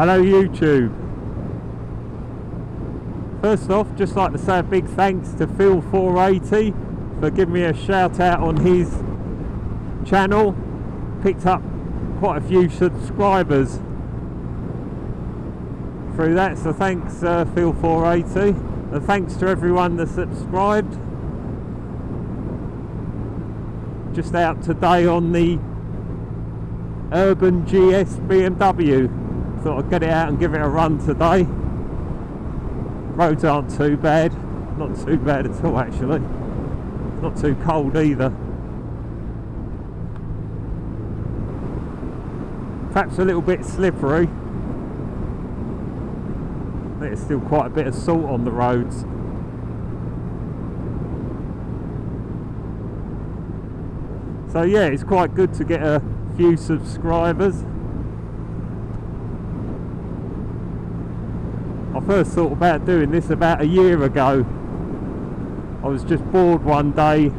Hello YouTube. First off, just like to say a big thanks to Phil480 for giving me a shout out on his channel. Picked up quite a few subscribers through that, so thanks Phil480, and thanks to everyone that subscribed. Just out today on the Urban GS BMW. Thought I'd get it out and give it a run today. Roads aren't too bad, not too bad at all actually. Not too cold either. Perhaps a little bit slippery. There's still quite a bit of salt on the roads. So yeah, it's quite good to get a few subscribers. I first thought about doing this about a year ago. I was just bored one day.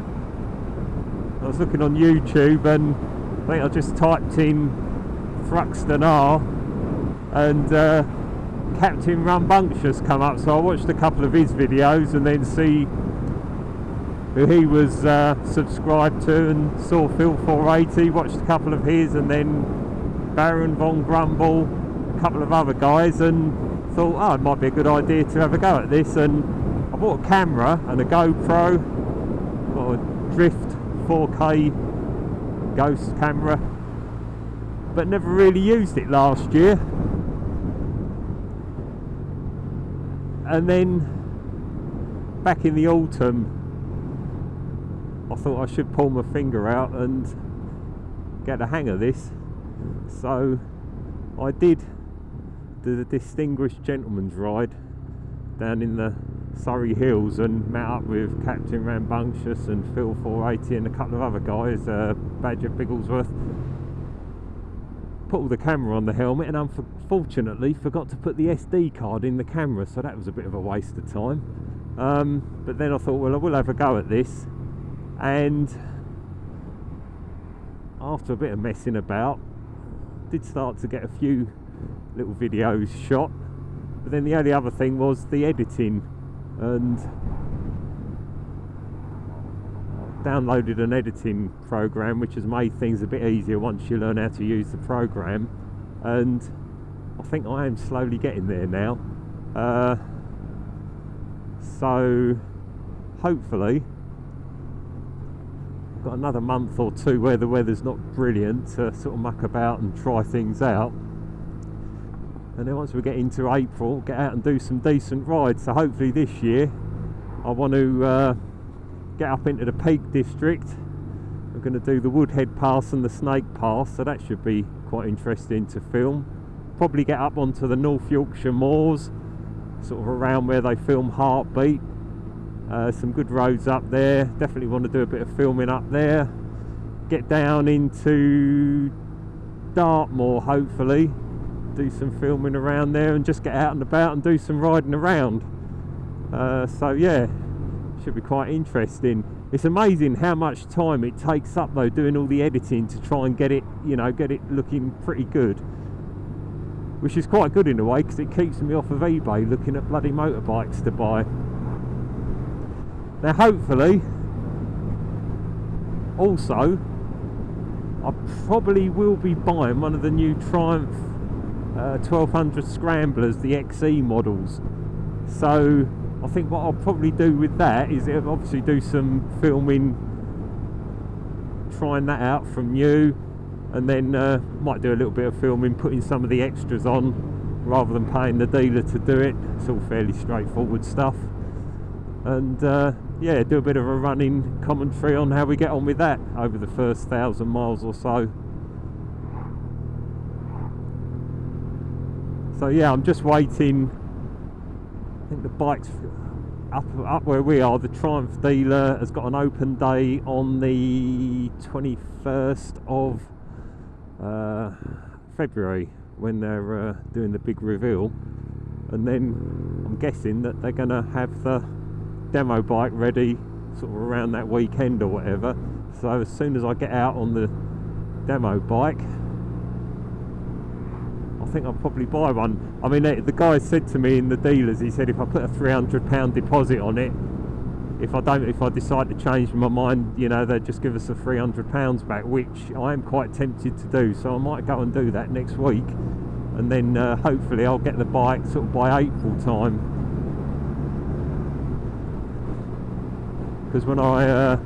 I was looking on YouTube and I think I just typed in Thruxton R and Captain Rambunctious come up, so I watched a couple of his videos and then see who he was subscribed to, and saw Phil480, watched a couple of his, and then Baron Von Grumble, a couple of other guys, and thought, oh, it might be a good idea to have a go at this. And I bought a camera and a GoPro, got a Drift 4K ghost camera, but never really used it last year. And then back in the autumn I thought I should pull my finger out and get the hang of this, so I did the Distinguished Gentleman's Ride down in the Surrey Hills and met up with Captain Rambunctious and Phil480 and a couple of other guys, Badger Bigglesworth. Put all the camera on the helmet and unfortunately forgot to put the SD card in the camera, so that was a bit of a waste of time. But then I thought, well, I will have a go at this, and after a bit of messing about, did start to get a few little videos shot. But then the only other thing was the editing, and downloaded an editing program which has made things a bit easier once you learn how to use the program, and I think I am slowly getting there now. So hopefully I've got another month or two where the weather's not brilliant to sort of muck about and try things out, and then once we get into April, get out and do some decent rides. So hopefully this year I want to get up into the Peak District. We're going to do the Woodhead Pass and the Snake Pass, so that should be quite interesting to film. Probably get up onto the North Yorkshire moors, sort of around where they film Heartbeat. Some good roads up there. Definitely want to do a bit of filming up there. Get down into Dartmoor, hopefully do some filming around there and just get out and about and do some riding around. So yeah, should be quite interesting. It's amazing how much time it takes up though doing all the editing to try and get it, you know, get it looking pretty good, which is quite good in a way because it keeps me off of eBay looking at bloody motorbikes to buy. Now hopefully also I probably will be buying one of the new Triumph 1200 Scramblers, the XE models. So I think what I'll probably do with that is obviously do some filming, trying that out from new, and then might do a little bit of filming, putting some of the extras on rather than paying the dealer to do it. It's all fairly straightforward stuff, and yeah, do a bit of a running commentary on how we get on with that over the first 1,000 miles or so. So yeah, I'm just waiting. I think the bike's up where we are. The Triumph dealer has got an open day on the 21st of February when they're doing the big reveal, and then I'm guessing that they're going to have the demo bike ready sort of around that weekend or whatever. So as soon as I get out on the demo bike, I think I'll probably buy one. I mean, the guy said to me in the dealers, he said if I put a £300 deposit on it, if I decide to change my mind, you know, they'd just give us the £300 back, which I am quite tempted to do. So I might go and do that next week, and then hopefully I'll get the bike sort of by April time. Because when I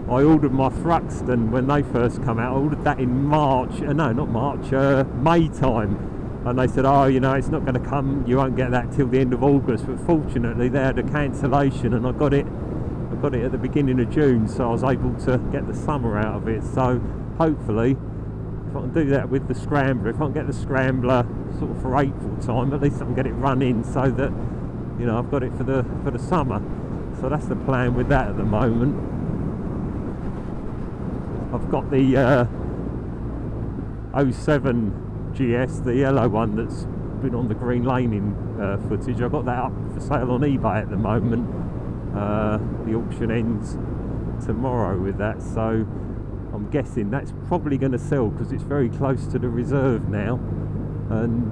ordered my Thruxton when they first come out, I ordered that in March, no, not March, May time, and they said, oh, you know, it's not going to come, you won't get that till the end of August. But fortunately they had a cancellation, and I got it at the beginning of June, so I was able to get the summer out of it. So hopefully, if I can do that with the Scrambler, if I can get the Scrambler sort of for April time, at least I can get it run in so that, you know, I've got it for the summer. So that's the plan with that at the moment. I've got the 07 GS, the yellow one that's been on the green laning footage. I've got that up for sale on eBay at the moment. The auction ends tomorrow with that, so I'm guessing that's probably going to sell because it's very close to the reserve now, and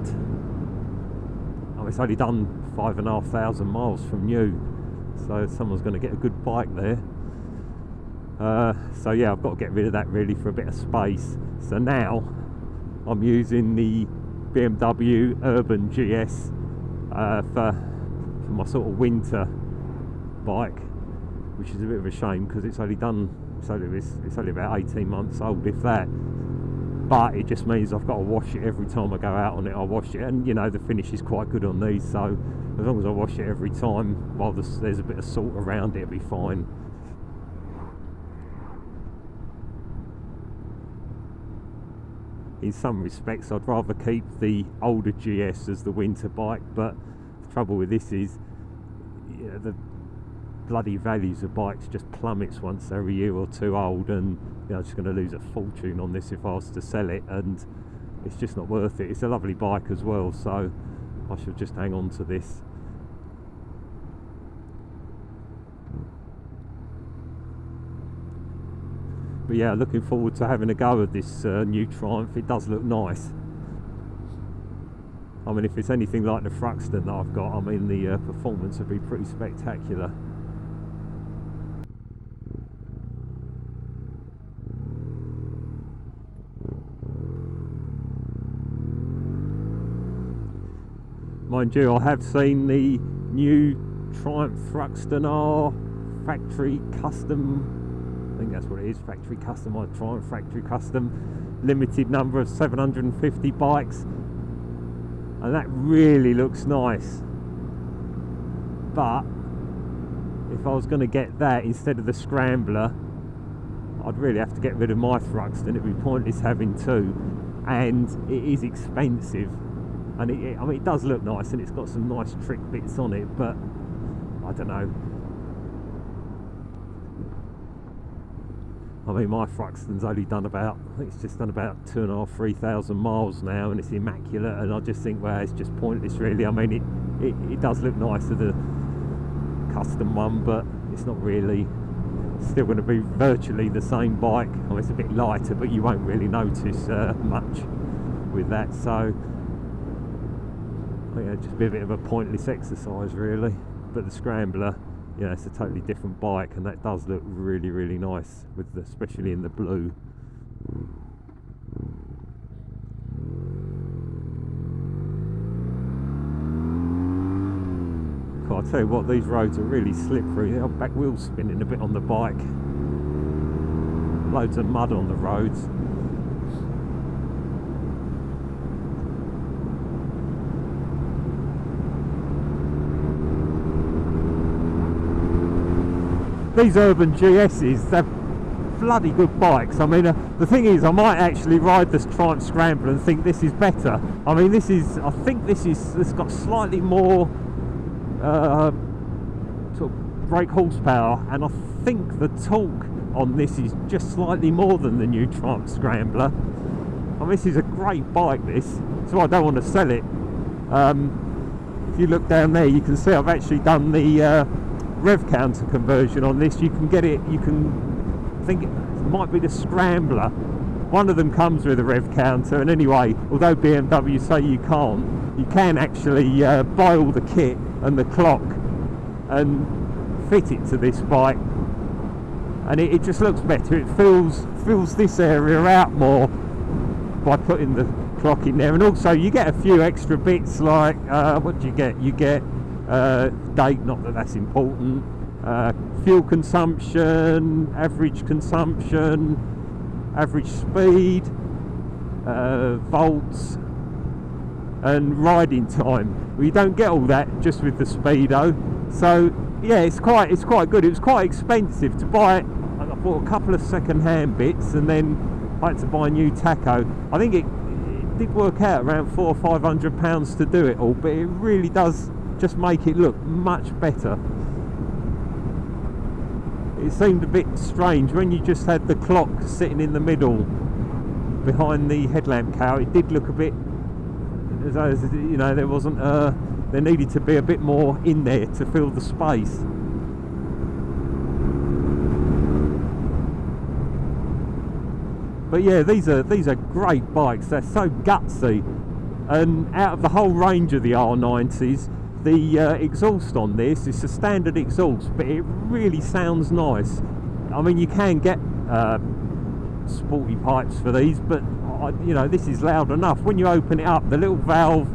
it's only done 5,500 miles from new, so someone's going to get a good bike there. So yeah, I've got to get rid of that really for a bit of space. So now I'm using the BMW Urban GS for my sort of winter bike, which is a bit of a shame because it's only about 18 months old, if that. But it just means I've got to wash it every time I go out on it. I wash it, and you know, the finish is quite good on these, so as long as I wash it every time while there's a bit of salt around it, it'll be fine. In some respects I'd rather keep the older GS as the winter bike, but the trouble with this is, you know, the bloody values of bikes just plummets once they're a year or two old, and you know, I'm just going to lose a fortune on this if I was to sell it, and it's just not worth it. It's a lovely bike as well, so I should just hang on to this. But yeah, looking forward to having a go at this new Triumph. It does look nice. I mean, if it's anything like the Thruxton that I've got, I mean, the performance would be pretty spectacular. Mind you, I have seen the new Triumph Thruxton R factory custom, I think that's what it is, factory custom, or Triumph factory custom, limited number of 750 bikes, and that really looks nice. But if I was going to get that instead of the Scrambler, I'd really have to get rid of my Thruxton. It'd be pointless having two, and it is expensive. And I mean, it does look nice, and it's got some nice trick bits on it, but I don't know. I mean, my Thruxton's only done about, I think it's just done about 2,500 to 3,000 miles now, and it's immaculate, and I just think, well, it's just pointless really. I mean, it does look nicer, the custom one, but it's not really, still going to be virtually the same bike. I mean, it's a bit lighter, but you won't really notice much with that, so I think it'd just be a bit of a pointless exercise really. But the Scrambler, yeah, it's a totally different bike, and that does look really, really nice, with especially in the blue. God, I tell you what, these roads are really slippery. Our back wheel's spinning a bit on the bike. Loads of mud on the roads. These Urban GS's, they're bloody good bikes. I mean, the thing is, I might actually ride this Triumph Scrambler and think this is better. I mean, I think it's got slightly more sort of brake horsepower, and I think the torque on this is just slightly more than the new Triumph Scrambler. I mean, this is a great bike, this, so I don't want to sell it. If you look down there, you can see I've actually done the rev counter conversion on this. You can get it, I think it might be the Scrambler one of them comes with a rev counter, and anyway, although BMW say you can't, you can actually buy all the kit and the clock and fit it to this bike, and it just looks better. It fills this area out more by putting the clock in there, and also you get a few extra bits like what do you get? You get date, not that that's important, fuel consumption, average speed, volts, and riding time. Well, you don't get all that just with the Speedo, so yeah, it's quite good. It was quite expensive to buy it. I bought a couple of second-hand bits, and then I had to buy a new tacho. I think it did work out around £400 or £500 to do it all, but it really does just make it look much better. It seemed a bit strange when you just had the clock sitting in the middle behind the headlamp cowl. It did look a bit as though, you know, there wasn't there needed to be a bit more in there to fill the space. But yeah, these are great bikes. They're so gutsy, and out of the whole range of the R90s, the exhaust on this is a standard exhaust, but it really sounds nice. I mean, you can get sporty pipes for these, but you know, this is loud enough. When you open it up, the little valve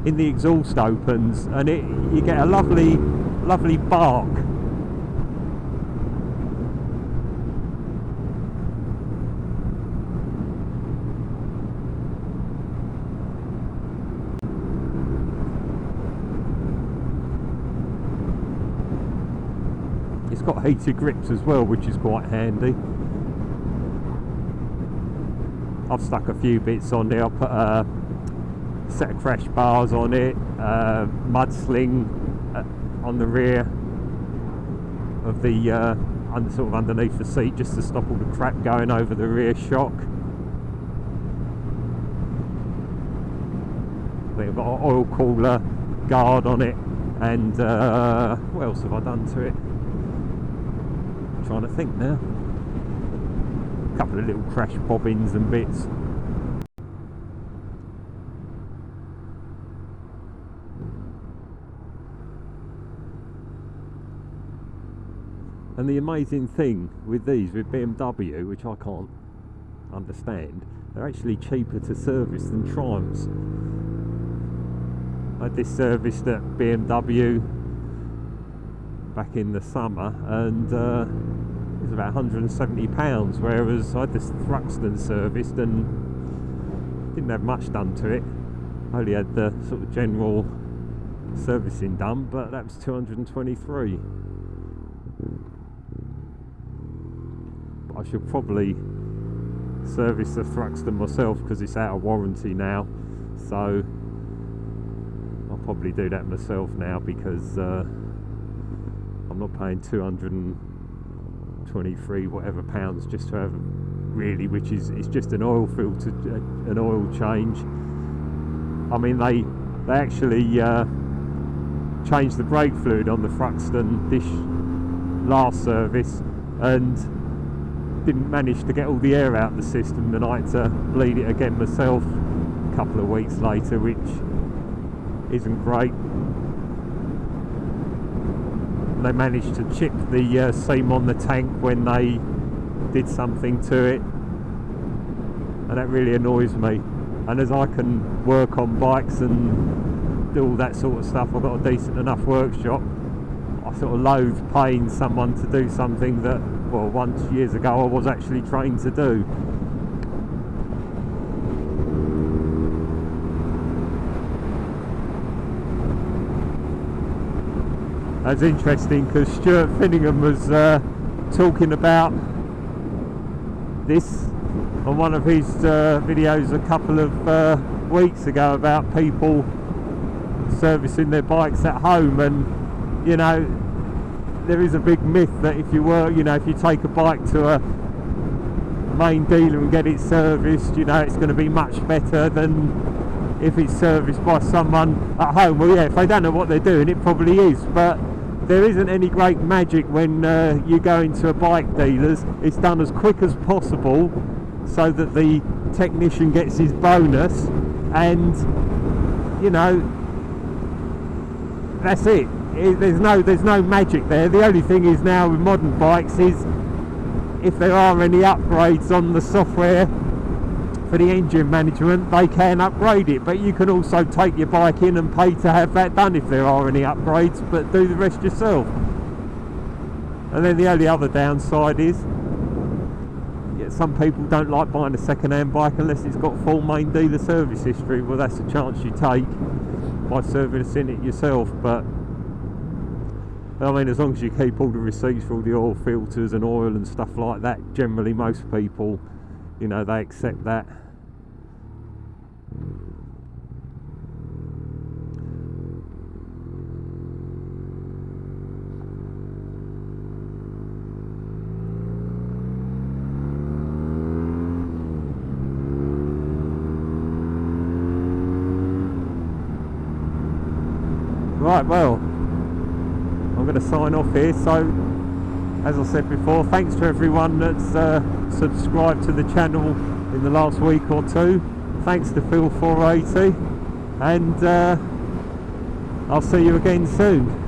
in the exhaust opens, and you get a lovely bark. It's got heated grips as well, which is quite handy. I've stuck a few bits on there. I'll put a set of crash bars on it, mud sling on the rear of the sort of underneath the seat, just to stop all the crap going over the rear shock. I've got an oil cooler guard on it, and what else have I done to it? I'm trying to think now. A couple of little crash bobbins and bits. And the amazing thing with these, with BMW, which I can't understand, they're actually cheaper to service than Triumphs. I had this serviced at BMW back in the summer, and it was about £170, whereas I had this Thruxton serviced and didn't have much done to it. Only had the sort of general servicing done, but that was £223. But I should probably service the Thruxton myself because it's out of warranty now, so I'll probably do that myself now, because I'm not paying 223 whatever pounds just to have really, which is, it's just an oil filter, an oil change. I mean, they actually changed the brake fluid on the Thruxton this last service and didn't manage to get all the air out of the system, and I had to bleed it again myself a couple of weeks later, which isn't great. They managed to chip the seam on the tank when they did something to it, and that really annoys me. And as I can work on bikes and do all that sort of stuff, I've got a decent enough workshop, I sort of loathe paying someone to do something that, well, once years ago I was actually trained to do. That's interesting, because Stuart Finningham was talking about this on one of his videos a couple of weeks ago, about people servicing their bikes at home. And you know, there is a big myth that if you were, you know, if you take a bike to a main dealer and get it serviced, you know, it's going to be much better than if it's serviced by someone at home. Well, yeah, if they don't know what they're doing, it probably is, but there isn't any great magic when you go into a bike dealer's. It's done as quick as possible, so that the technician gets his bonus, and you know, that's it. There's no magic there. The only thing is now with modern bikes is if there are any upgrades on the software for the engine management, they can upgrade it, but you can also take your bike in and pay to have that done if there are any upgrades, but do the rest yourself. And then the only other downside is, yeah, some people don't like buying a second-hand bike unless it's got full main dealer service history. Well, that's a chance you take by servicing it yourself, but I mean, as long as you keep all the receipts for all the oil filters and oil and stuff like that, generally most people, you know, they accept that. Right, well, I'm going to sign off here. So, as I said before, thanks to everyone that's subscribed to the channel in the last week or two. Thanks to Phil480, and I'll see you again soon.